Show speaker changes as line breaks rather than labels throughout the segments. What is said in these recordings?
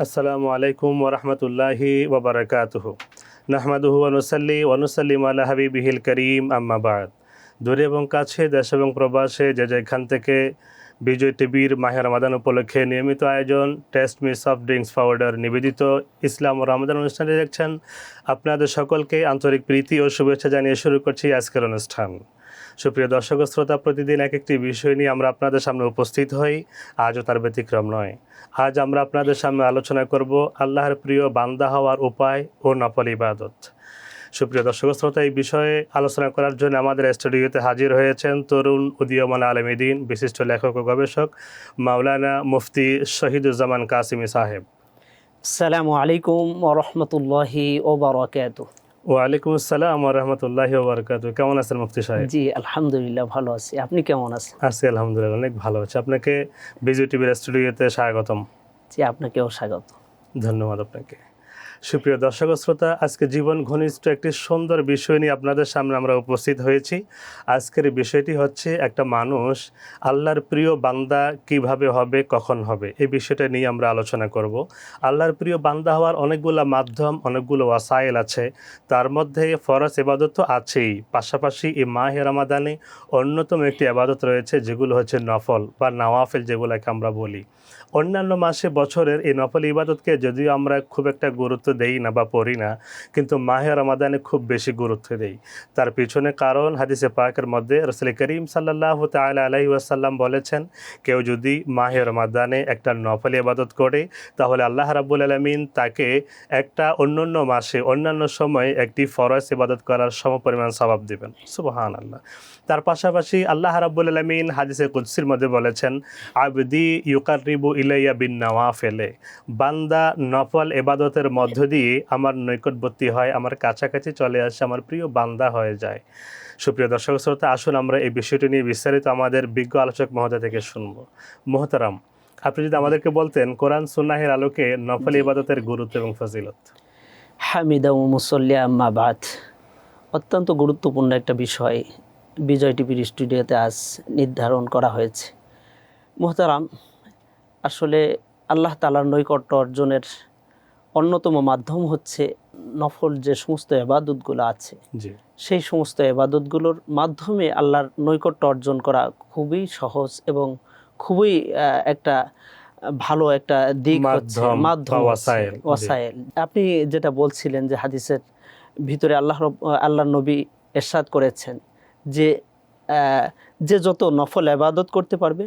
আসসালামু আলাইকুম ওরহমতুল্লাহি ওবরাকাতুহু নাহমাদুহু ওয়া নুসাল্লিমু আলা হাবিবিহিল করিম আম্মা বাদ। দূরে এবং কাছে, দেশ এবং প্রবাসে যে যেখান থেকে বিজয় টিভির মাহে রমাদান উপলক্ষে নিয়মিত আয়োজন test me soft drinks powder নিবেদিত ইসলাম ও রমাদান অনুষ্ঠানে দেখছেন, আপনাদের সকলকে আন্তরিক প্রীতি ও শুভেচ্ছা জানিয়ে শুরু করছি আজকের অনুষ্ঠান। সুপ্রিয় দর্শক ও শ্রোতা, প্রতিদিন এক একটি বিষয় নিয়ে আমরা আপনাদের সামনে উপস্থিত হই। আজও তার ব্যতিক্রম নয়। আজ আমরা আপনাদের সামনে আলোচনা করব আল্লাহর প্রিয় বান্দা হওয়ার উপায় ও নফল ইবাদত। সুপ্রিয় দর্শক শ্রোতা, এই বিষয়ে আলোচনা করার জন্য আমাদের স্টুডিওতে হাজির হয়েছেন তরুণ উদীয়মান আলেম দ্বীন, বিশিষ্ট লেখক ও গবেষক মাওলানা মুফতি শহীদুজ্জামান কাসিমি সাহেব।
আসসালামু আলাইকুম ওরহমতুল্লাহি ওবরাকাতুহু।
ওয়ালাইকুম আসসালাম ওরহমতুল্লাহি ওবরাকাতুহু। কেমন আছেন মুফতি সাহেব?
জি আলহামদুলিল্লাহ ভালো আছি, আপনি কেমন আছেন?
আছি আলহামদুলিল্লাহ, অনেক ভালো আছে। আপনাকে বিজয় টিভির স্টুডিওতে স্বাগতম।
জি আপনাকেও স্বাগত।
ধন্যবাদ আপনাকে। সুপ্রিয় দর্শক শ্রোতা, আজকে জীবন ঘনিষ্ঠ একটি সুন্দর বিষয় নিয়ে আপনাদের সামনে আমরা উপস্থিত হয়েছি। আজকের বিষয়টি হচ্ছে একটা মানুষ আল্লাহর প্রিয় বান্দা কিভাবে হবে, কখন হবে, এই বিষয়টা নিয়ে আমরা আলোচনা করব। আল্লাহর প্রিয় বান্দা হওয়ার অনেকগুলো মাধ্যম, অনেকগুলো ওয়াসাইল আছে। তার মধ্যে ফরজ ইবাদত তো আছেই, পাশাপাশি এই মাহে রমাদানে অন্যতম একটি ইবাদত রয়েছে, যেগুলো হচ্ছে নফল বা নওয়াফিল, যেগুলোকে আমরা বলি। অন্যান্য মাসে বছরের এই নফল ইবাদতকে যদিও আমরা খুব একটা গুরুত্ব দেই না বা পড়ি না, কিন্তু মাহে রমাদানে খুব বেশি গুরুত্ব দেই। তার পিছনে কারণ হাদিসে পাকের মধ্যে রাসূল করিম সাল্লাল্লাহু তাআলা আলাইহি ওয়াসাল্লাম বলেছেন, কেউ যদি মাহে রমাদানে একটা নফল ইবাদত করে, তাহলে আল্লাহ রাব্বুল আলামিন তাকে একটা অন্যান্য মাসে অন্যান্য সময়ে একটি ফরজ ইবাদত করার সমপরিমাণ সওয়াব দিবেন। সুবহানাল্লাহ। তার পাশাপাশি আল্লাহ রাব্বুল আলামিন হাদিসে কুদসির মধ্যে বলেছেন, আবদি ইউকাররিবু ইলাইয়া বিন নওয়াফিলে, বান্দা নফল ইবাদতের মধ্য দিয়ে আমার নৈকটবর্তী হয়, আমার কাছাকাছি চলে আসে, আমার প্রিয় বান্দা হয়ে যায়। সুপ্রিয় দর্শক শ্রোতা, আসুন আমরা এই বিষয়টি নিয়ে বিস্তারিত আমাদের বিজ্ঞ আলোচক মহোদয় থেকে শুনবো। মোহতারাম, আপনি যদি আমাদেরকে বলতেন কোরআন সুন্নাহের আলোকে নফল ইবাদতের গুরুত্ব এবং ফজিলত।
হামিদা ও মুসল্লি আম্মা বাদ। অত্যন্ত গুরুত্বপূর্ণ একটা বিষয় বিজয় টিভির স্টুডিওতে আজ নির্ধারণ করা হয়েছে। মোহতারাম, আসলে আল্লাহ তাআলার নৈকট্য অর্জনের অন্যতম মাধ্যম হচ্ছে নফল যে সমস্ত ইবাদতগুলো আছে,
জি,
সেই সমস্ত ইবাদতগুলোর মাধ্যমে আল্লাহর নৈকট্য অর্জন করা খুবই সহজ এবং খুবই একটা ভালো একটা দিক হচ্ছে, মাধ্যম ওয়াসাইল। আপনি যেটা বলছিলেন যে হাদিসের ভিতরে আল্লাহর নবী ইরশাদ করেছেন যে যে যত নফল ইবাদত করতে পারবে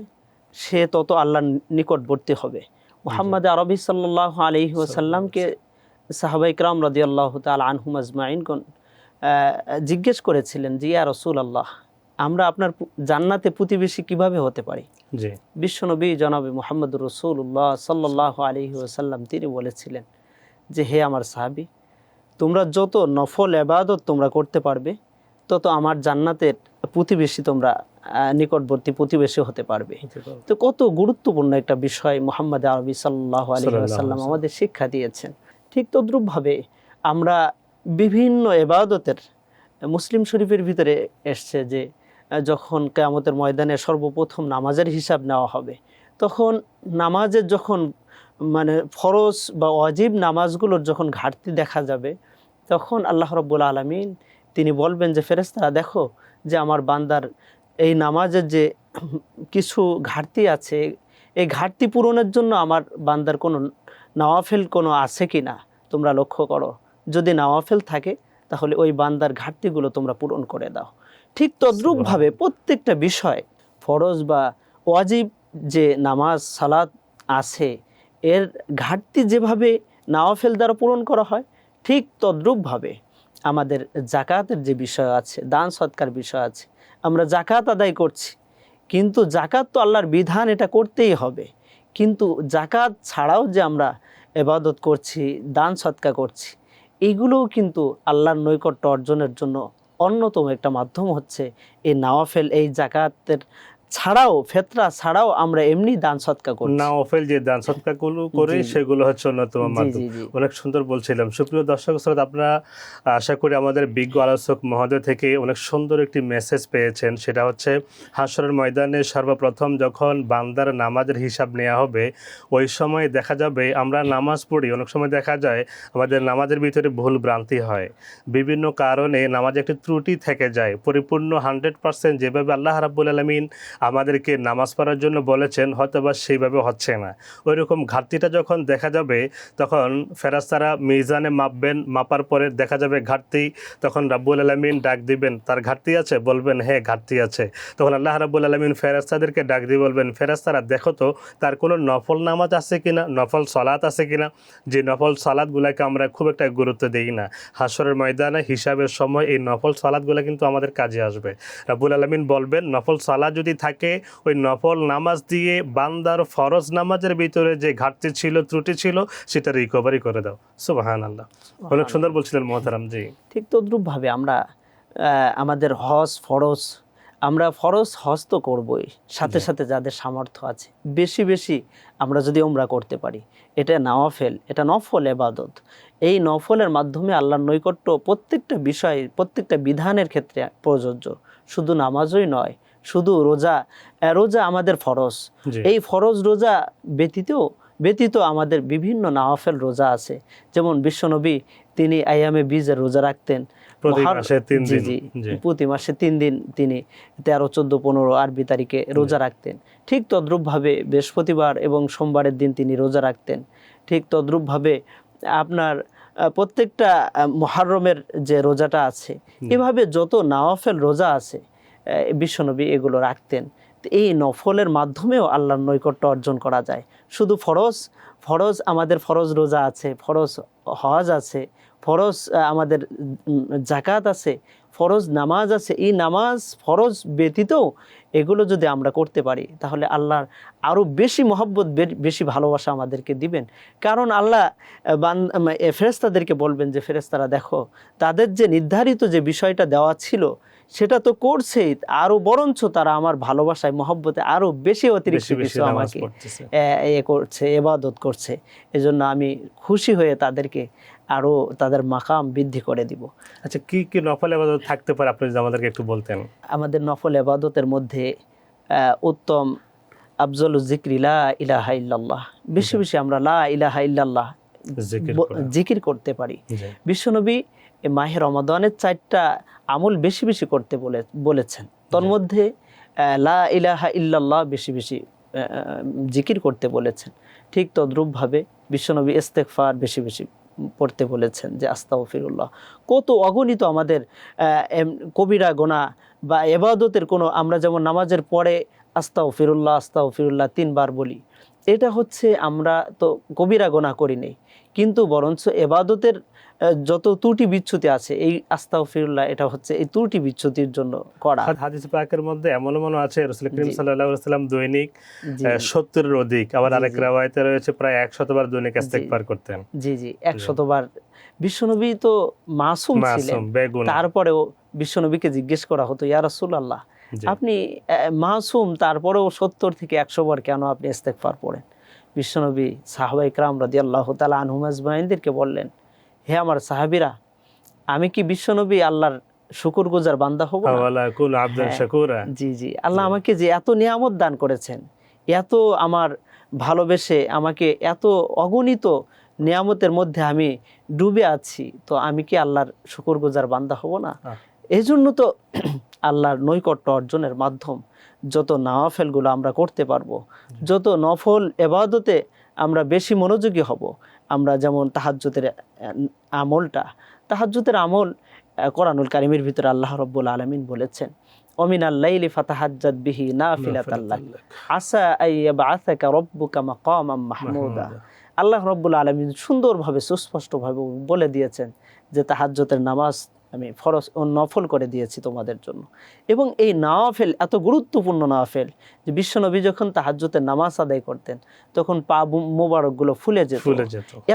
সে তত আল্লাহর নিকটবর্তী হবে। মুহাম্মদ আরবি সাল্লাল্লাহু আলাইহি ওয়াসাল্লামকে সাহাবায়ে কিরাম রাদিয়াল্লাহু তাআলা আনহুম আজমাইনগণ জিজ্ঞেস করেছিলেন যে ইয়া রাসূলুল্লাহ, আমরা আপনার জান্নাতে প্রতিবেশী কিভাবে হতে পারি?
জি,
বিশ্বনবী জনাবে মুহাম্মদুর রাসূলুল্লাহ সাল্লাল্লাহু আলাইহি ওয়াসাল্লাম তিনি বলেছিলেন যে হে আমার সাহাবী, তোমরা যত নফল ইবাদত তোমরা করতে পারবে তত আমার জান্নাতের প্রতিবেশী তোমরা নিকটবর্তী প্রতিবেশী হতে পারবে। তো কত গুরুত্বপূর্ণ একটা বিষয় মুহাম্মদ আরবি সাল্লাল্লাহু আলাইহি ওয়াসাল্লাম আমাদের শিক্ষা দিয়েছেন। ঠিক তদ্রূপভাবে আমরা বিভিন্ন ইবাদতের মুসলিম শরীফের ভিতরে এসছে যে যখন কিয়ামতের ময়দানে সর্বপ্রথম নামাজের হিসাব নেওয়া হবে, তখন নামাজের যখন মানে ফরজ বা ওয়াজিব নামাজগুলোর যখন ঘাটতি দেখা যাবে, তখন আল্লাহ রাব্বুল আলামিন তিনি বলবেন যে ফেরেশতারা দেখো যে আমার বান্দার এই নামাজের যে কিছু ঘাটতি আছে, এই ঘাটতি পূরণের জন্য আমার বান্দার কোনো নওয়াফিল কোনো আছে কি না তোমরা লক্ষ্য করো। যদি নওয়াফিল থাকে তাহলে ওই বান্দার ঘাটতিগুলো তোমরা পূরণ করে দাও। ঠিক তদ্রূপভাবে প্রত্যেকটা বিষয় ফরজ বা ওয়াজিব যে নামাজ সালাত আছে, এর ঘাটতি যেভাবে নওয়াফিল দ্বারা পূরণ করা হয়, ঠিক তদ্রূপভাবে আমাদের জাকাতের যে বিষয় আছে, দান সৎকার বিষয় আছে। আমরা জাকাত আদায় করছি, কিন্তু জাকাত তো আল্লাহর বিধান, এটা করতেই হবে। কিন্তু জাকাত ছাড়াও যে আমরা ইবাদত করছি, দান সৎকার করছি, এগুলোও কিন্তু আল্লাহর নৈকট্য অর্জনের জন্য অন্যতম একটা মাধ্যম হচ্ছে এই নওয়াফিল, এই জাকাতের ছাড়াও, ফেতরা ছাড়াও আমরা এমনি দান সৎকা করছি।
নাওফেল যে দান সদকাগুলো করে
জি।
সেগুলো হচ্ছে অন্যতম
জি
মাধ্যম।
জি জি
অনেক সুন্দর বলছিলাম। সুপ্রিয় দর্শক শ্রোতা, আপনারা আশা করি আমাদের বিজ্ঞ আলোচক মহোদয় থেকে অনেক সুন্দর একটি মেসেজ পেয়েছেন। সেটা হচ্ছে হাশরের ময়দানে সর্বপ্রথম যখন বান্দার নামাজের হিসাব নেওয়া হবে, ওই সময় দেখা যাবে আমরা নামাজ পড়ি, অনেক সময় দেখা যায় আমাদের নামাজের ভিতরে ভুল ভ্রান্তি হয়, বিভিন্ন কারণে নামাজে একটি ত্রুটি থেকে যায়। পরিপূর্ণ 100% যেভাবে আল্লাহ রাব্বুল আলামিন আমাদেরকে নামাজ পড়ার জন্য বলেছেন হয়তো বা সেইভাবে হচ্ছে না। ওই রকম ঘাটতিটা যখন দেখা যাবে তখন ফেরেশতারা মিজানে মাপবেন, মাপার পরে দেখা যাবে ঘাটতি, তখন রাব্বুল আলামিন ডাক দিবেন, তার ঘাটতি আছে? বলবেন হ্যাঁ ঘাটতি আছে। তখন আল্লাহ রাব্বুল আলামিন ফেরেশতাদেরকে ডাক দিয়ে বলবেন, ফেরেশতারা দেখো তো তার কোনো নফল নামাজ আছে কিনা, নফল সালাত আছে কিনা। যে নফল সালাতগুলোকে আমরা খুব একটা গুরুত্ব দিই না, হাশরের ময়দানে হিসাবের সময় এই নফল সালাতগুলো কিন্তু আমাদের কাজে আসবে। রাব্বুল আলামিন বলবেন নফল সালাত যদি থাকে, ওই নফল নামাজ দিয়ে বান্দার ফরজ নামাজের ভিতরে যে ঘাটতি ছিল, ত্রুটি ছিল, সেটা রিকভারি করে দাও। সুবহানাল্লাহ। অনেক সুন্দর বলছিলেন মোহতারাম। জি
ঠিক তদ্রূপভাবে আমরা আমাদের হজ ফরজ, আমরা ফরজ হজ তো করবই, সাথে সাথে যাদের সামর্থ্য আছে বেশি বেশি আমরা যদি উমরা করতে পারি, এটা নওয়াফেল, এটা নফল এবাদত। এই নফলের মাধ্যমে আল্লাহর নৈকট্য প্রত্যেকটা বিষয়, প্রত্যেকটা বিধানের ক্ষেত্রে প্রযোজ্য। শুধু নামাজই নয়, শুধু রোজা, রোজা আমাদের ফরজ,
জি।
এই ফরজ রোজা ব্যতীত আমাদের বিভিন্ন নওয়াফেল রোজা আছে। যেমন বিশ্বনবী তিনি আইয়ামে বীজের রোজা রাখতেন,
প্রতি মাসে 3
জি
দিন।
জি
জি।
প্রতি মাসে 3 দিন তিনি 13, 14, 15 আরবি তারিখে রোজা রাখতেন। ঠিক তদ্রূপভাবে বৃহস্পতিবার এবং সোমবারের দিন তিনি রোজা রাখতেন। ঠিক তদ্রূপভাবে আপনার প্রত্যেকটা মুহররমের যে রোজাটা আছে, এভাবে যত নওয়াফেল রোজা আছে বিশ্বনবী এগুলো রাখতেন। তো এই নফলের মাধ্যমেও আল্লাহর নৈকট্য অর্জন করা যায়। শুধু ফরজ আমাদের ফরজ রোজা আছে, ফরজ হজ আছে, ফরজ আমাদের জাকাত আছে, ফরজ নামাজ আছে। এই নামাজ ফরজ ব্যতীতও এগুলো যদি আমরা করতে পারি, তাহলে আল্লাহর আরও বেশি মহব্বত, বেশি ভালোবাসা আমাদেরকে দিবেন। কারণ আল্লাহ ফেরেশতাদেরকে বলবেন যে ফেরেশতারা দেখো, তাদের যে নির্ধারিত যে বিষয়টা দেওয়া ছিল সেটা তো করছেই, আরও বরঞ্চ তারা আমার ভালোবাসায়, মহব্বতে আরও বেশি অতিরিক্ত কিছু আমাকে করছে, ইবাদত করছে। এজন্য আমি খুশি হয়ে তাদেরকে আরও তাদের মাকাম বৃদ্ধি করে দিব।
আচ্ছা, কি কি নফল ইবাদত থাকতে পারে আপনি যদি আমাদেরকে একটু বলতেন?
আমাদের নফল ইবাদতের মধ্যে উত্তম আফজল যিকরি লা ইলাহা ইল্লাল্লাহ, বেশি বেশি আমরা লা ইলাহা ইল্লাল্লাহ জিকির করতে পারি। বিশ্বনবী মাহে রমাদানের 4টা আমল বেশি বেশি করতে বলেছেন। তোর মধ্যে লা ইলাহা ইল্লাল্লাহ বেশি বেশি জিকির করতে বলেছেন। ঠিক তদ্রূপভাবে বিশ্বনবী ইস্তেগফার বেশি বেশি পড়তে বলেছেন, যে আস্তাগফিরুল্লাহ। কত অগণিত আমাদের কবিরা গোনা বা ইবাদতের কোনো, আমরা যেমন নামাজের পরে আস্তাগফিরুল্লাহ 3 বার বলি, এটা হচ্ছে আমরা তো কবিরা গোনা করি নেই, কিন্তু বরঞ্চ ইবাদতের যত ত্রুটি বিচ্যুতি আছে, এই আস্তাগফিরুল্লাহ এটা হচ্ছে এই ত্রুটি বিচ্যুতির জন্য করা।
হাদিস পাকের মধ্যে এমন আছে রাসূল করিম সাল্লাল্লাহু আলাইহি ওয়াসাল্লাম দৈনিক 70-এর অধিক, আবার আরেক রাওয়ায়াতে রয়েছে প্রায় 100 বার দৈনিক ইস্তেগফার করতেন।
জি জি 100 বার। বিশ্বনবী তো মাসুম ছিলেন, তারপরেও বিশ্বনবীকে জিজ্ঞেস করা হতো, ইয়া রাসূলুল্লাহ আপনি মাসুম, তারপরেও 70 থেকে 100 বার কেন আপনি ইস্তেগফার পড়েন? বিশ্বনবী সাহাবায়ে কেরাম রাদিয়াল্লাহু তাআলা আনহুম আজমাইনদেরকে বললেন, হে আমার সাহাবীরা, আমি কি বিশ্বনবী আল্লাহর শুকরগুজার বান্দা হব না? জি জি আল্লাহ আমাকে যে এত নিয়ামত দান করেছেন, এত আমার ভালোবেসে আমাকে এত অগণিত নিয়ামতের মধ্যে আমি ডুবে আছি, তো আমি কি আল্লাহর শুকরগুজার বান্দা হব না? এই জন্য তো আল্লাহর নৈকট্য অর্জনের মাধ্যম যত নওয়াফেলগুলো আমরা করতে পারবো, যত নফল ইবাদতে আমরা বেশি মনোযোগী হব। আমরা যেমন তাহাজ্জুদের আমল কোরআনুল কারীমের ভিতরে আল্লাহ রাব্বুল আলামিন বলেছেন, ওমিনাল লাইলি ফাতাহাজ্জাদ বিহি নাফিলাতাল লাক আসা আইয়াবআসাকা রাব্বুকা মাকামাম মাহমুদা। আল্লাহ রাব্বুল আলামিন সুন্দরভাবে সুস্পষ্টভাবে বলে দিয়েছেন যে তাহাজ্জুদের নামাজ আমি ফরজ ও নফল করে দিয়েছি তোমাদের জন্য। এবং এই নওয়াফেল এত গুরুত্বপূর্ণ নওয়াফেল যে বিশ্বনবী যখন তাহাজ্জুদের নামাজ আদায় করতেন তখন পা মোবারকগুলো ফুলে যেত।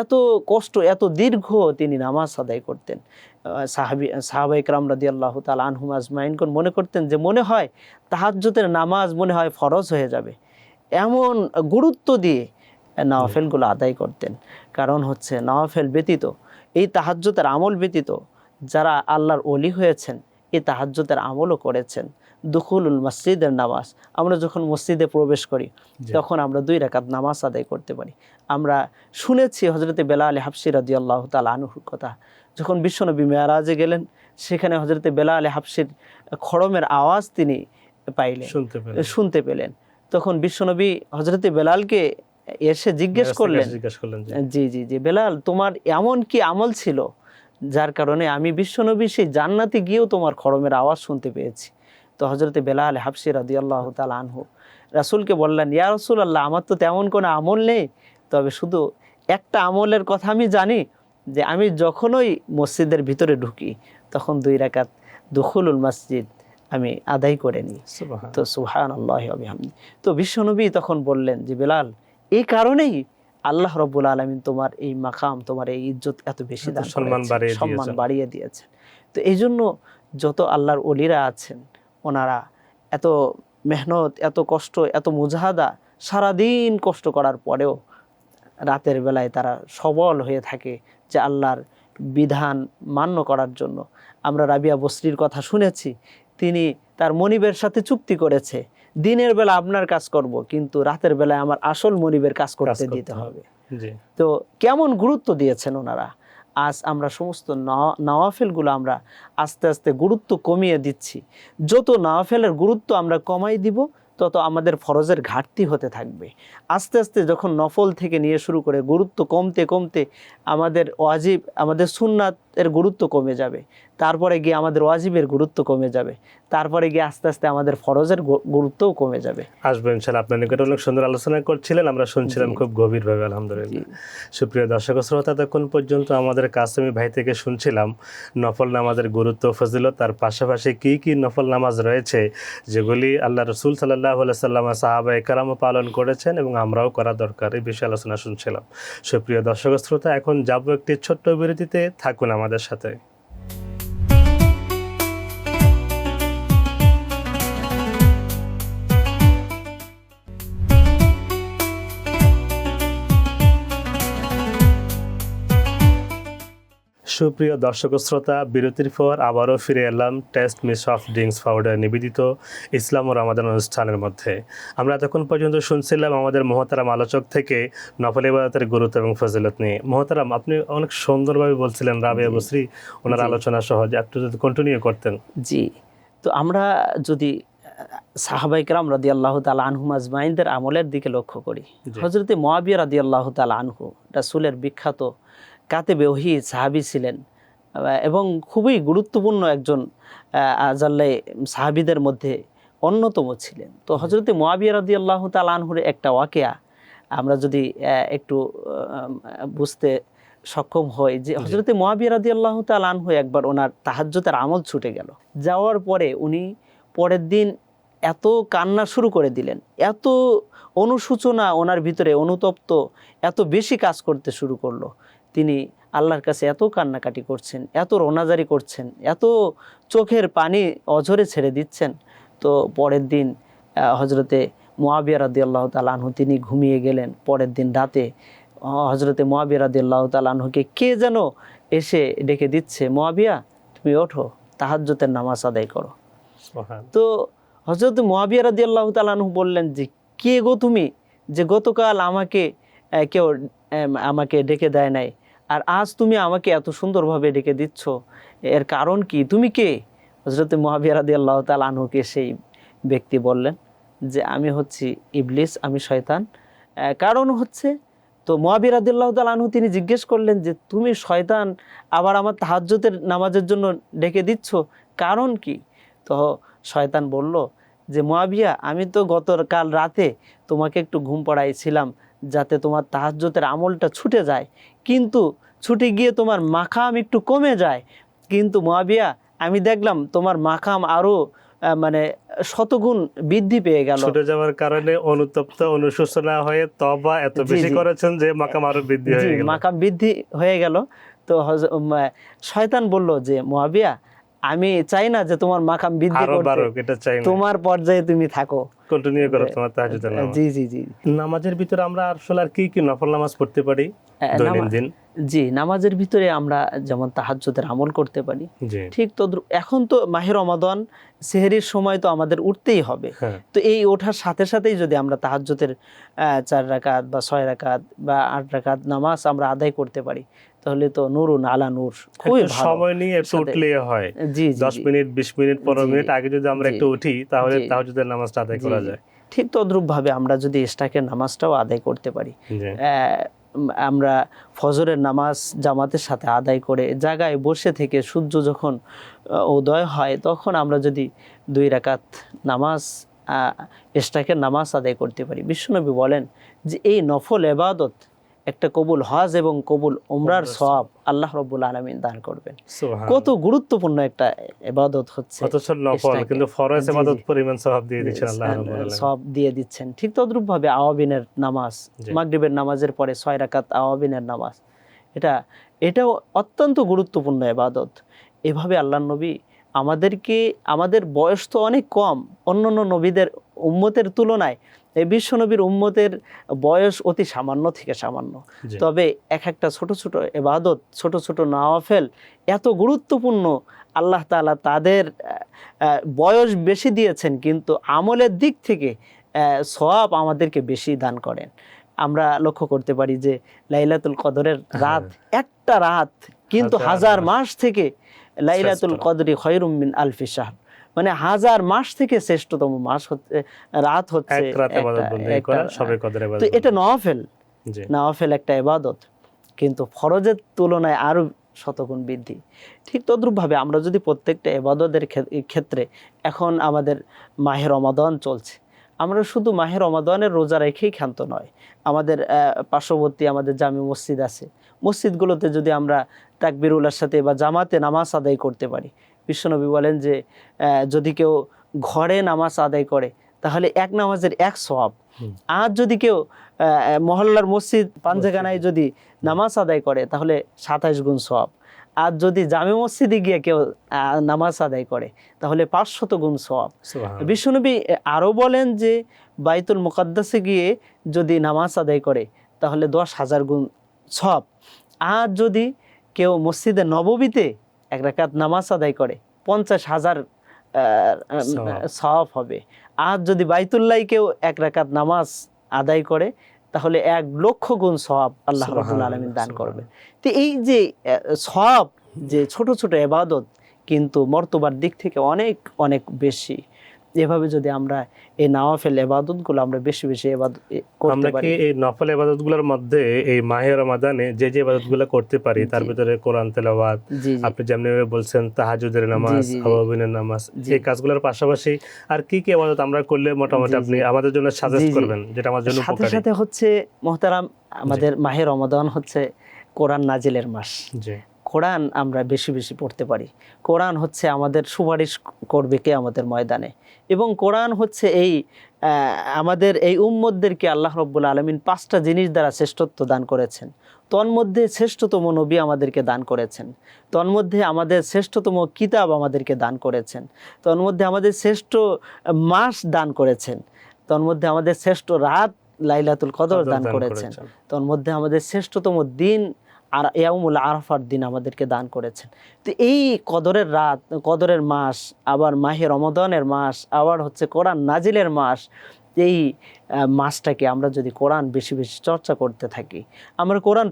এত কষ্ট, এত দীর্ঘ তিনি নামাজ আদায় করতেন। সাহাবায়ে কেরাম রাদিয়াল্লাহু তাআলা আনহুম আজমাইনগণ মনে করতেন যে মনে হয় তাহাজ্জুদের নামাজ মনে হয় ফরজ হয়ে যাবে, এমন গুরুত্ব দিয়ে নওয়াফেলগুলো আদায় করতেন। কারণ হচ্ছে নওয়াফেল ব্যতীত, এই তাহাজ্জুদের আমল ব্যতীত যারা আল্লাহর ওলি হয়েছেন এই তাহাজ্জুদের আমলও করেছেন। দুখুলুল মসজিদের নামাজ, আমরা যখন মসজিদে প্রবেশ করি তখন আমরা 2 রাকাত নামাজ আদায় করতে পারি। আমরা শুনেছি হযরতে বেলাল হাবশী রাদিয়াল্লাহু তাআলা আনহুর কথা, যখন বিশ্বনবী মেরাজে গেলেন সেখানে হযরতে বেলাল হাবশীর খড়মের আওয়াজ তিনি পাইলেন, শুনতে পেলেন। তখন বিশ্বনবী হযরতে বেলালকে এসে জিজ্ঞেস করলেন, জি জি জি বেলাল, তোমার এমন কি আমল ছিল যার কারণে আমি বিশ্বনবী সেই জান্নাতে গিয়েও তোমার খড়মের আওয়াজ শুনতে পেয়েছি? তো হযরতে বেলাল হাবশী রাদিয়াল্লাহু তাআলা আনহু রাসূলকে বললেন, ইয়া রাসূলুল্লাহ, আমার তো তেমন কোনো আমল নেই, তবে শুধু একটা আমলের কথা আমি জানি যে আমি যখনই মসজিদের ভিতরে ঢুকি তখন 2 রাকাত দুখুলুল মসজিদ আমি আদায় করে নিই। তো সুবহানাল্লাহি ওয়া বিহামদি। তো বিশ্বনবী তখন বললেন যে বেলাল, এই কারণেই আল্লাহ রাব্বুল আলামিন তোমার এই মাকাম, তোমার এই ইজ্জত এত বেশি দান করেছেন, সম্মান বাড়িয়ে দিয়েছেন। তো এই জন্য যত আল্লাহর ওলিরা আছেন ওনারা এত মেহনত, এত কষ্ট, এত মুজাহাদা, সারাদিন কষ্ট করার পরেও রাতের বেলায় তারা সবল হয়ে থাকে যে আল্লাহর বিধান মান্য করার জন্য। আমরা রাবিয়া বসরির কথা শুনেছি, তিনি তার মনিবের সাথে চুক্তি করেছে, দিনের বেলা আপনার কাজ করব কিন্তু রাতের বেলায় আমার আসল মনিবের কাজ করতে দিতে হবে। তো কেমন গুরুত্ব দিয়েছেন ওনারা। আজ আমরা সমস্ত নওয়াফেলগুলো আমরা আস্তে আস্তে গুরুত্ব কমিয়ে দিচ্ছি। যত নওয়াফেলের গুরুত্ব আমরা কমাই দিব তত আমাদের ফরজের ঘাটতি হতে থাকবে। আস্তে আস্তে যখন নফল থেকে নিয়ে শুরু করে গুরুত্ব কমতে কমতে আমাদের ওয়াজিব, আমাদের সুন্নাতের গুরুত্ব কমে যাবে, তারপরে গিয়ে আমাদের ওয়াজিবের গুরুত্ব কমে যাবে, তারপরে গিয়ে আস্তে আস্তে আমাদের ফরজের গুরুত্বও কমে যাবে।
আসবেন ইনশাআল্লাহ। আপনার নিকটে অনেক সুন্দর আলোচনা করছিলেন, আমরা শুনছিলাম খুব গভীরভাবে, আলহামদুলিল্লাহ। সুপ্রিয় দর্শক শ্রোতা, তখন পর্যন্ত আমাদের কাসেমি ভাই থেকে শুনছিলাম নফল নামাজের গুরুত্ব, ফজিলত, তার পাশাপাশি কি কি নফল নামাজ রয়েছে যেগুলি আল্লাহ রাসূল সাল্লাল্লাহু আলাইহি সাল্লাম, সাহাবায়ে কেরাম পালন করেছেন এবং আমরাও করা দরকার, এই বিষয়ে আলোচনা শুনছিলাম। সুপ্রিয় দর্শক শ্রোতা, এখন যাব একটি ছোট্ট বিরতিতে, থাকুন আমাদের সাথে। সুপ্রিয় দর্শক শ্রোতা, বিরতির পর আবারও ফিরে এলাম test me soft drinks powder নিবেদিত ইসলাম ও রমাদান অনুষ্ঠানের মধ্যে। আমরা এতক্ষণ পর্যন্ত শুনছিলাম আমাদের মহতারাম আলোচক থেকে নফল ইবাদতের গুরুত্ব এবং ফজিলত নিয়ে। মহতারাম, আপনি অনেক সুন্দরভাবে বলছিলেন রাবিয়া বসরি ওনার আলোচনা সহজে একটু যদি কন্টিনিউ করতেন।
জি, তো আমরা যদি সাহাবায়ে কেরাম রাদিয়াল্লাহু তাআলা আনহুম আজমাইনদের আমলের দিকে লক্ষ্য করি, হযরতে মুআবিয়া রাদিয়াল্লাহু তাআলা আনহু রাসূলের বিখ্যাত কাতেবে ওহী সাহাবী ছিলেন এবং খুবই গুরুত্বপূর্ণ একজন আজাল্লে সাহাবীদের মধ্যে অন্যতম ছিলেন। তো হযরতে মুআবিয়া রাদিয়াল্লাহু তাআলা আনহুর একটা ওয়াকিয়া আমরা যদি একটু বুঝতে সক্ষম হই যে হযরতে মুআবিয়া রাদিয়াল্লাহু তাআলা আনহু একবার ওনার তাহাজ্জুদের আমল ছুটে গেল। যাওয়ার পরে উনি পরের দিন এত কান্না শুরু করে দিলেন, এত অনুশোচনা ওনার ভিতরে অনুতপ্ত, এত বেশি কাজ করতে শুরু করলো। তিনি আল্লাহর কাছে এত কান্নাকাটি করছেন, এত রোনাজারি করছেন, এত চোখের পানি অঝরে ছেড়ে দিচ্ছেন। তো পরের দিন হযরতে মুআবিয়া রাদিয়াল্লাহু তাআলা আনহু তিনি ঘুমিয়ে গেলেন। পরের দিন রাতে হযরতে মুআবিয়া রাদিয়াল্লাহু তাআলা আনহুকে কে যেন এসে ডেকে দিচ্ছে, মুআবিয়া তুমি ওঠো, তাহাজ্জুদের নামাজ আদায় করো। তো হযরত মুআবিয়া রাদিয়াল্লাহু তাআলা আনহু বললেন যে কে গো তুমি, যে গতকাল কেউ আমাকে ডেকে দেয় নাই, আর আজ তুমি আমাকে এত সুন্দরভাবে ডেকে দিচ্ছ, এর কারণ কি, তুমি কে? হযরত মুআবিয়া রাদিয়াল্লাহু তাআলা আনহুকে সেই ব্যক্তি বললেন যে আমি হচ্ছি ইবলিস, আমি শয়তান। কারণ হচ্ছে, তো মুআবিয়া রাদিয়াল্লাহু তাআলা আনহু তিনি জিজ্ঞেস করলেন যে তুমি শয়তান, আবার আমার তাহাজ্জুদের নামাজের জন্য ডেকে দিচ্ছ, কারণ কি? তো শয়তান বলল যে মুআবিয়া, আমি তো গতকাল রাতে তোমাকে একটু ঘুম পাড়াইছিলাম যাতে তোমার তাহাজ্জুদের আমলটা ছুটে যায়, কিন্তু ছুটে গিয়ে তোমার মাকাম একটু কমে যায়, কিন্তু মুয়াবিয়া আমি দেখলাম তোমার মাকাম আরো মানে শতগুণ বৃদ্ধি পেয়ে গেল।
ছুটে যাওয়ার কারণে অনুতপ্ত অনুশোচনা হয়ে তওবা এত
জি,
বেশি
জি।
করেছেন যে মাকাম আরো বৃদ্ধি
জি,
হয়ে গেল।
মাকাম বৃদ্ধি হয়ে গেল। তো শয়তান বলল যে মুয়াবিয়া আমি চাই না যে তোমার মাকাম বৃদ্ধি
আরো
করতে,
বাড়ুক, এটা চাই না,
তোমার পর্যায়ে তুমি থাকো।
কন্টিনিউ করো তোমার তাহাজ্জুদের নামাজ।
জি জি জি।
নামাজের ভিতরে আমরা আসলে আর কি কি নফল নামাজ পড়তে পারি দৈনন্দিন?
জি, নামাজের ভিতরে আমরা যেমন তাহাজ্জুদের আমল করতে পারি,
জি,
ঠিক তো এখন তো মাহে রমাদান, সেহরির সময় তো আমাদের উঠতেই হবে।
হ্যাঁ,
তো এই ওঠার সাথে সাথেই যদি আমরা তাহাজ্জুদের 4 রাকাত বা 6 রাকাত বা 8 রাকাত নামাজ আমরা আদায় করতে পারি, তাহলে তো নূরুন আলা নূর, খুবই
একটু
ভালো।
সময় নিয়ে একটু
সাথে-
উঠলে হয়।
জি জি
10
জি,
মিনিট 20 মিনিট 15
জি,
মিনিট আগে যদি আমরা
জি,
একটু উঠি তাহলে
জি,
তাহাজ্জুদের নামাজটা আদায়
জি,
করা
জি।
যায়।
ঠিক তদ্রূপ ভাবে আমরা যদি ইশরাকের নামাজটাও আদায় করতে পারি,
জি,
আমরা ফজরের নামাজ জামাতের সাথে আদায় করে জায়গায় বসে থেকে সূর্য যখন উদয় হয় তখন আমরা যদি 2 রাকাত নামাজ ইশরাকের নামাজ আদায় করতে পারি, বিশ্বনবী বলেন যে এই নফল ইবাদত একটা কবুল হজ এবং কবুল উমরার সওয়াব আল্লাহ রাব্বুল আলামিন দান করবেন।
সুবহান।
কত গুরুত্বপূর্ণ একটা ইবাদত হচ্ছে,
অথচ নফল,
ইশরাকে।
কিন্তু ফরজ
জি,
ইবাদত
জি।
পরিমাণ সওয়াব দিয়ে দিচ্ছেন আল্লাহ রাব্বুল আলামিন।
সব দিয়ে দিচ্ছেন। ঠিক তদ্রূপ ভাবে আওয়াবিনের নামাজ,
জি।
মাগরিবের নামাজের পরে 6 রাকাত আওয়াবিনের নামাজ, এটাও অত্যন্ত গুরুত্বপূর্ণ ইবাদত। এভাবে আল্লাহর নবী আমাদেরকে, আমাদের বয়স তো অনেক কম অন্যান্য নবীদের উম্মতের তুলনায়, এই বিশ্ব নবীর উম্মতের বয়স অতি সামান্য থেকে সামান্য,
জি।
তবে এক একটা ছোট ছোট ইবাদত, ছোট ছোট নওয়াফেল এত গুরুত্বপূর্ণ। আল্লাহ তাআলা তাদের বয়স বেশি দিয়েছেন কিন্তু আমলের দিক থেকে সওয়াব আমাদেরকে বেশি দান করেন। আমরা লক্ষ্য করতে পারি যে লাইলাতুল কদরের রাত, একটা রাত কিন্তু হাজার মাস থেকে, লাইলাতুল কদরি খায়রুম মিন আলফি শাহর, মানে হাজার মাস থেকে শ্রেষ্ঠতম মাস হচ্ছে, রাত হচ্ছে
এক রাতে ইবাদত বন্দেগী করা, সবে কদর
তো
ইবাদত।
এটা নওয়াফেল,
জি,
নওয়াফেল একটা ইবাদত, কিন্তু ফরজের তুলনায় আরো শতগুণ বৃদ্ধি। ঠিক তদ্রূপভাবে আমরা যদি প্রত্যেকটা ইবাদতের ক্ষেত্রে, এখন আমাদের মাহে রমাদান চলছে, আমরা শুধু মাহে রমাদানের রোজা রেখেই ক্ষান্ত নয়, আমাদের পার্শ্ববর্তী আমাদের জামি মসজিদ আছে, মসজিদগুলোতে যদি আমরা তাকবীরুল্লাহর সাথে বা জামাতে নামাজ আদায় করতে পারি, বিশ্বনবী বলেন যে যদি কেউ ঘরে নামাজ আদায় করে তাহলে এক নামাজের 1 সওয়াব। আর যদি কেউ মহল্লার মসজিদ পাঞ্জেখানায় যদি নামাজ আদায় করে তাহলে 27 গুণ সওয়াব। আর যদি জামে মসজিদে গিয়ে কেউ নামাজ আদায় করে তাহলে 500 গুণ সওয়াব।
সুবহান।
বিশ্বনবী আরও বলেন যে বাইতুল মুকাদ্দাসে গিয়ে যদি নামাজ আদায় করে তাহলে 10,000 গুণ সওয়াব। আর যদি কেউ মসজিদে নববীতে 1 রাকাত নামাজ আদায় করে 50,000 সওয়াব হবে। আর যদি বাইতুল্লাহে কেউ 1 রাকাত নামাজ আদায় করে তাহলে 1 লক্ষ গুণ সওয়াব আল্লাহ রাব্বুল আলামিন দান করবেন। তো এই যে সওয়াব, যে ছোট ছোট ইবাদত কিন্তু মর্তবার দিক থেকে অনেক অনেক বেশি, এভাবে যদি আমরা এই নওয়াফিল ইবাদতগুলো আমরা বেশি বেশি ইবাদত করতে
আমরা
পারি।
কি এই নফল ইবাদতগুলোর মধ্যে এই মাহে রমাদানে যে যে ইবাদতগুলো করতে পারি তার ভিতরে কোরআন তেলাওয়াত,
জি জি
আপনি যেমনি বলছেন তাহাজ্জুদের নামাজ,
জি, জি।
আওয়াবিনের নামাজ,
জি।
এই কাজগুলোর পাশাপাশি আর কি কি ইবাদত আমরা করলে মোটামুটি
জি,
আপনি
জি।
আমাদের জন্য সাজেস্ট
জি, জি।
করবেন যেটা আমার জন্য
সাথে
উপকারী?
সাথে হচ্ছে মোহতারাম, আমাদের মাহে রমাদান হচ্ছে কোরআন নাজিলের মাস।
জি,
কোরআন আমরা বেশি বেশি পড়তে পারি। কোরআন হচ্ছে আমাদের সুপারিশ করবে কিয়ামতের ময়দানে, এবং কোরআন হচ্ছে এই আমাদের এই উম্মতদেরকে আল্লাহ রাব্বুল আলামিন 5টা জিনিস দ্বারা শ্রেষ্ঠত্ব দান করেছেন। তন্মধ্যে শ্রেষ্ঠতম নবী আমাদেরকে দান করেছেন, তন্মধ্যে আমাদের শ্রেষ্ঠতম কিতাব আমাদেরকে দান করেছেন, তন্মধ্যে আমাদের শ্রেষ্ঠ মাস দান করেছেন, তন্মধ্যে আমাদের শ্রেষ্ঠ রাত লাইলাতুল কদর দান করেছেন, তন্মধ্যে আমাদের শ্রেষ্ঠতম দিন আর ইয়াউমুল আরাফার দিন আমাদেরকে দান করেছেন। তো এই কদরের রাত, কদরের মাস, আবার মাহে রমাদানের মাস, আবার হচ্ছে কোরআন নাজিলের মাস, এই মাসটাকে আমরা যদি কোরআন বেশি বেশি চর্চা করতে থাকি, আমরা কোরআন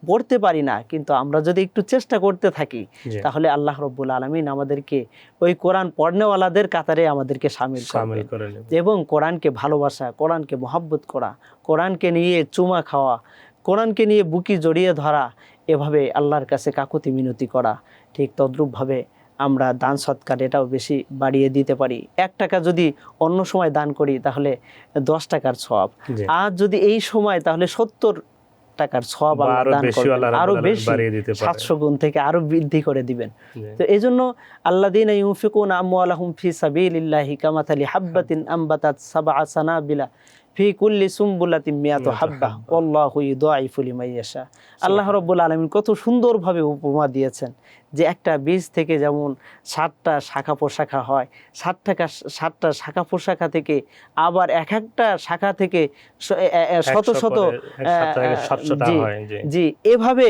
পড়তে পারি না কিন্তু আমরা যদি একটু চেষ্টা করতে থাকি তাহলে আল্লাহ রাব্বুল আলামিন আমাদেরকে ওই কোরআন পড়নেওয়ালাদের কাতারে আমাদেরকে শামিল করে নেবেন। এবং কোরআনকে ভালোবাসা, কোরআনকে মহব্বত করা, কোরআনকে নিয়ে চুমা খাওয়া, কোরআনকে নিয়ে বুকি জড়িয়ে ধরা, এভাবে আল্লাহর কাছে কাকুতি মিনতি করা, ঠিক তদ্রূপভাবে আমরা দান সৎকার এটাও বেশি বাড়িয়ে দিতে পারি। 1 টাকা যদি অন্য সময় দান করি তাহলে 10 টাকার সওয়াব, আর যদি এই সময় তাহলে 70 টাকার সওয়াব
বা
আল্লাহ
আরো
দান
বেশি
করবেন,
আল্লাহ
আরো
রাব্বুল আলামিন
বেশি
বাড়িয়ে দিতে পারে।
700 গুণ থেকে আরো বৃদ্ধি করে দিবেন।
জি।
তো এই জন্য আল্লাযীনা ইউনফিকুনা আমওয়ালাহুম ফি সাবিলিল্লাহি কামাথালি হাব্বাতিন আম্বাতাত সাবআ সানাবিলা ফি কুল্লি সুমবুলাতিন মিয়াতু হাব্বা ওয়াল্লাহু ইউদাইফু লিমান ইয়াশা। আল্লাহ রাব্বুল আলামিন কত সুন্দরভাবে উপমা দিয়েছেন যে একটা বীজ থেকে যেমন 7টা শাখা প্রশাখা হয়, 7টা শাখা প্রশাখা থেকে আবার এক একটা শাখা থেকে শত শত জি জি এভাবে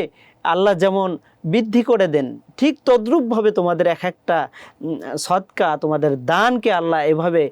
আল্লাহ যেমন বৃদ্ধি করে দেন, ঠিক তদ্রূপভাবে তোমাদের এক একটা সদকা, তোমাদের দানকে আল্লাহ এভাবে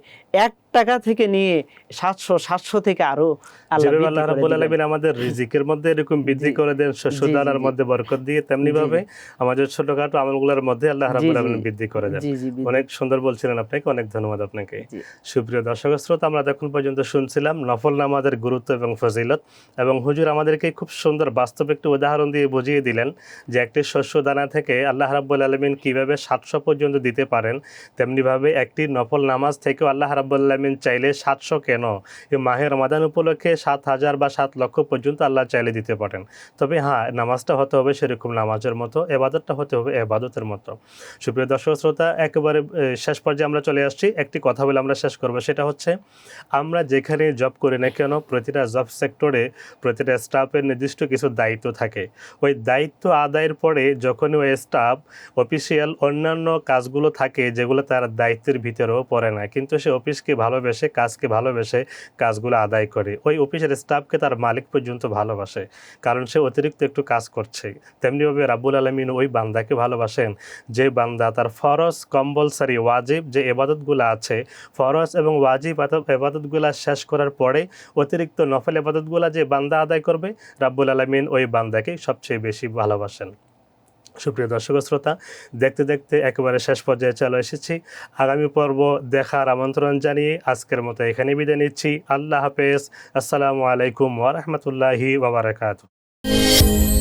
1 টাকা থেকে নিয়ে 700 থেকে আরো আল্লাহ
যেভাবে
বৃদ্ধি
আল্লাহ
করে
রাব্বুল
দিবেন।
আলামিন আমাদের রিজিকের মধ্যে এরকম বৃদ্ধি
জি।
করে দেন, শস্য
জি,
দানার
জি,
মধ্যে বরকত দিয়ে, তেমনি ভাবে আমাদের ছোটখাটো আমলগুলোর মধ্যে আল্লাহ
জি,
রাব্বুল
জি,
আলামিন বৃদ্ধি করে দেন।
জি, জি,
অনেক সুন্দর বলছিলেন আপনাকে, অনেক ধন্যবাদ আপনাকে।
জি।
সুপ্রিয় দর্শক শ্রোতা, আমরা এখন পর্যন্ত শুনছিলাম নফল নামাজের গুরুত্ব এবং ফজিলত, এবং হুজুর আমাদেরকে খুব সুন্দর বাস্তব একটি উদাহরণ দিয়ে বুঝিয়ে দিলেন যে একটি শস্য দানা থেকে আল্লাহ রাব্বুল আলামিন কিভাবে 700 পর্যন্ত দিতে পারেন। তেমনিভাবে একটি নফল নামাজ থেকেও আল্লাহ রাব্বুল আলামিন চাইলে 700 কেন, এই মাহে রমাদান উপলক্ষে 7,000 বা 7 লক্ষ পর্যন্ত আল্লাহ চাইলে দিতে পারেন। তবে হ্যাঁ, নামাজটা হতে হবে সেরকম নামাজের মতো, এবাদতটা হতে হবে এবাদতের মতো। সুপ্রিয় দর্শক শ্রোতা, একেবারে শেষ পর্যায়ে আমরা চলে আসছি। একটি কথা বলে আমরা শেষ করবো, সেটা হচ্ছে আমরা যেখানে জব করি না কেন, প্রতিটা জব সেক্টরে প্রতিটা স্টাফের নির্দিষ্ট কিছু দায়িত্ব থাকে। ওই দায়িত্ব আদায়ের পরে যখন ওই স্টাফ অফিসিয়াল অন্যান্য কাজগুলো থাকে যেগুলো তার দায়িত্বের ভিতরেও পড়ে না, কিন্তু সে অফিসকে ভালোবেসে, কাজকে ভালোবেসে কাজগুলো আদায় করে, ওই অফিসের স্টাফকে তার মালিক পর্যন্ত ভালোবাসে, কারণ সে অতিরিক্ত একটু কাজ করছে। তেমনিভাবে রাব্বুল আলামিন ওই বান্দাকে ভালোবাসেন যে বান্দা তার ফরজ, কম্পালসারি, ওয়াজিব যে এবাদতগুলো আছে, ফরজ এবং ওয়াজিব এবাদতগুলো শেষ করার পরে অতিরিক্ত নফল এবাদতগুলো যে বান্দা আদায় করবে, রাব্বুল আলামিন ওই বান্দাকে সবচেয়ে বেশি ভালোবাসেন। সুপ্রিয় দর্শক শ্রোতা, দেখতে দেখতে একেবারে শেষ পর্যায়ে চলে এসেছি। আগামী পর্ব দেখার আমন্ত্রণ জানিয়ে আজকের মতো এখানে বিদায় নিচ্ছি। আল্লাহ হাফেজ। আসসালামু আলাইকুম ওয়া রাহমাতুল্লাহি ওয়া বারাকাতুহু।